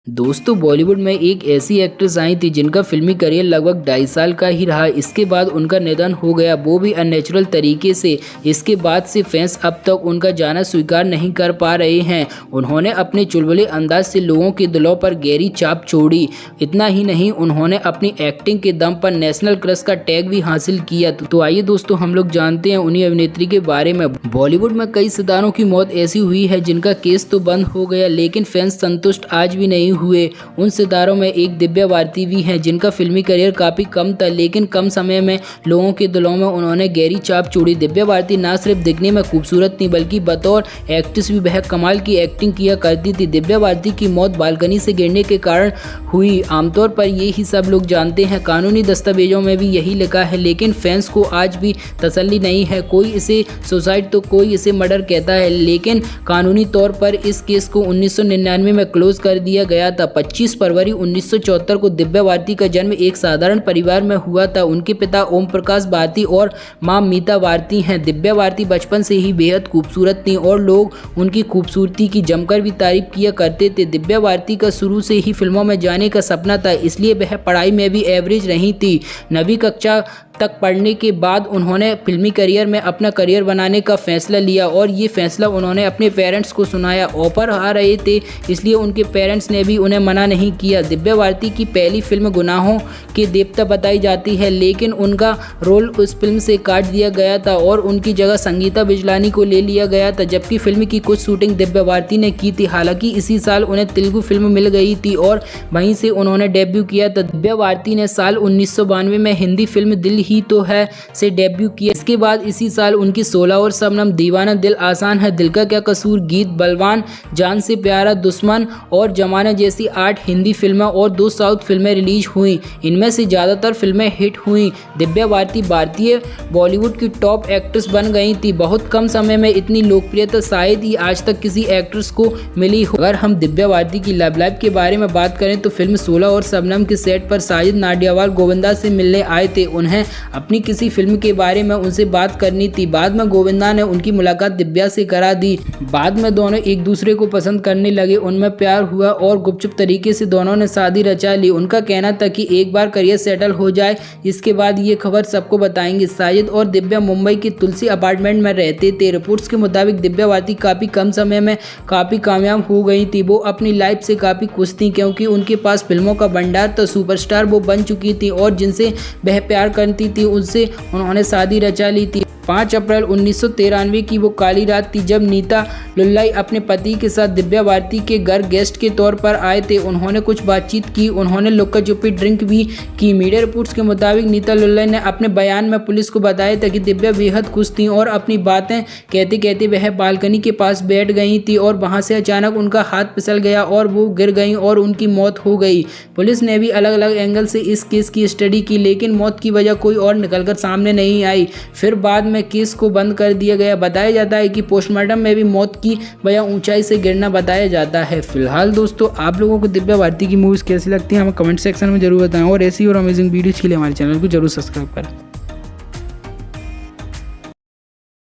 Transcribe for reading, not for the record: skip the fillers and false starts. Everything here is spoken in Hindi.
दोस्तों बॉलीवुड में एक ऐसी एक्ट्रेस आई थी जिनका फिल्मी करियर लगभग 2.5 साल का ही रहा। इसके बाद उनका निधन हो गया, वो भी अननेचुरल तरीके से। इसके बाद से फैंस अब तक उनका जाना स्वीकार नहीं कर पा रहे हैं। उन्होंने अपने चुलबुले अंदाज से लोगों के दिलों पर गहरी छाप छोड़ी। इतना ही नहीं, उन्होंने अपनी एक्टिंग के दम पर नेशनल क्रश का टैग भी हासिल किया। तो आइए दोस्तों, हम लोग जानते हैं उन्हीं अभिनेत्री के बारे में। बॉलीवुड में कई सितारों की मौत ऐसी हुई है जिनका केस तो बंद हो गया, लेकिन फैंस संतुष्ट आज भी नहीं हुए। उन सितारों में एक दिव्या भारती भी हैं जिनका फिल्मी करियर काफ़ी कम था, लेकिन कम समय में लोगों के दिलों में उन्होंने गहरी छाप छोड़ी। दिव्या भारती ना सिर्फ दिखने में खूबसूरत थी, बल्कि बतौर एक्ट्रेस भी वह कमाल की एक्टिंग किया करती थी। दिव्या भारती की मौत बालकनी से गिरने के कारण हुई। आमतौर पर ये ही सब लोग जानते हैं, कानूनी दस्तावेजों में भी यही लिखा है, लेकिन फैंस को आज भी तसल्ली नहीं है। कोई इसे सुसाइड तो कोई इसे मर्डर कहता है, लेकिन कानूनी तौर पर इस केस को 1999 में क्लोज कर दिया गया था। 25 फरवरी 1974 को दिव्या भारती का जन्म एक साधारण परिवार में हुआ था। उनके पिता ओम प्रकाश भारती और मां मीता भारती हैं। दिव्या भारती बचपन से ही बेहद खूबसूरत थीं और लोग उनकी खूबसूरती की जमकर भी तारीफ किया करते थे। दिव्या भारती का शुरू से ही फिल्मों में जाने का सपना था, इसलिए वह पढ़ाई में भी एवरेज रही थी। 9वीं कक्षा तक पढ़ने के बाद उन्होंने फिल्मी करियर में अपना करियर बनाने का फैसला लिया और ये फैसला उन्होंने अपने पेरेंट्स को सुनाया। ऑफर आ रहे थे, इसलिए उनके पेरेंट्स ने भी उन्हें मना नहीं किया। दिव्या भारती की पहली फिल्म गुनाहों के देवता बताई जाती है, लेकिन उनका रोल उस फिल्म से काट दिया गया था और उनकी जगह संगीता बिजलानी को ले लिया गया था, जबकि फिल्म की कुछ शूटिंग दिव्या भारती ने की थी। हालांकि इसी साल उन्हें तेलुगु फिल्म मिल गई थी और वहीं से उन्होंने डेब्यू किया था। दिव्या भारती ने साल 1992 में हिंदी फिल्म दिल ही तो है से डेब्यू किया। इसके बाद इसी साल उनकी 16 और शबनम, दीवाना, दिल आसान है, दिल का क्या कसूर, गीत, बलवान, जान से प्यारा, दुश्मन और जमाना जैसी 8 हिंदी फिल्में और 2 साउथ फिल्में रिलीज हुई। इनमें से ज़्यादातर फिल्में हिट हुई। दिव्या भारती भारतीय बॉलीवुड की टॉप एक्ट्रेस बन गई थी। बहुत कम समय में इतनी लोकप्रियता शायद ही आज तक किसी एक्ट्रेस को मिली हो। अगर हम दिव्या भारती की लव लाइफ के बारे में बात करें तो फिल्म 16 और शबनम के सेट पर साजिद नाडियावाला गोविंदा से मिलने आए थे। उन्हें अपनी किसी फिल्म के बारे में उनसे बात करनी थी। बाद में गोविंदा ने उनकी मुलाकात दिव्या से करा दी। बाद में दोनों एक दूसरे को पसंद करने लगे, उनमें प्यार हुआ और गुपचुप तरीके से दोनों ने शादी रचा ली। उनका कहना था कि एक बार करियर सेटल हो जाए, इसके बाद ये खबर सबको बताएंगे। साजिद और दिव्या मुंबई के तुलसी अपार्टमेंट में रहते थे। रिपोर्ट्स के मुताबिक दिव्या भारती काफ़ी कम समय में काफ़ी कामयाब हो गई थी। वो अपनी लाइफ से काफ़ी खुश थी क्योंकि उनके पास फिल्मों का भंडार था। सुपरस्टार वो बन चुकी थी और जिनसे वह प्यार करती थी उनसे उन्होंने शादी रचा ली थी। 5 अप्रैल 1993 की वो काली रात थी जब नीता लुल्लाई अपने पति के साथ दिव्या भारती के घर गेस्ट के तौर पर आए थे। उन्होंने कुछ बातचीत की, उन्होंने लुक्का छुपी ड्रिंक भी की। मीडिया रिपोर्ट्स के मुताबिक नीता लुल्लाई ने अपने बयान में पुलिस को बताया था कि दिव्या बेहद खुश थी और अपनी बातें कहते कहते वह बालकनी के पास बैठ गई थी और वहां से अचानक उनका हाथ फिसल गया और वो गिर गई और उनकी मौत हो गई। पुलिस ने भी अलग अलग एंगल से इस केस की स्टडी की, लेकिन मौत की वजह कोई और निकलकर सामने नहीं आई। फिर बाद में केस को बंद कर दिया गया। बताया जाता है कि पोस्टमार्टम में भी मौत की वजह ऊंचाई से गिरना बताया जाता है। फिलहाल दोस्तों, आप लोगों को दिव्या भारती की मूवीज कैसी लगती है हमें कमेंट सेक्शन में जरूर बताएं और ऐसी और अमेजिंग वीडियोज के लिए हमारे चैनल को जरूर सब्सक्राइब करें।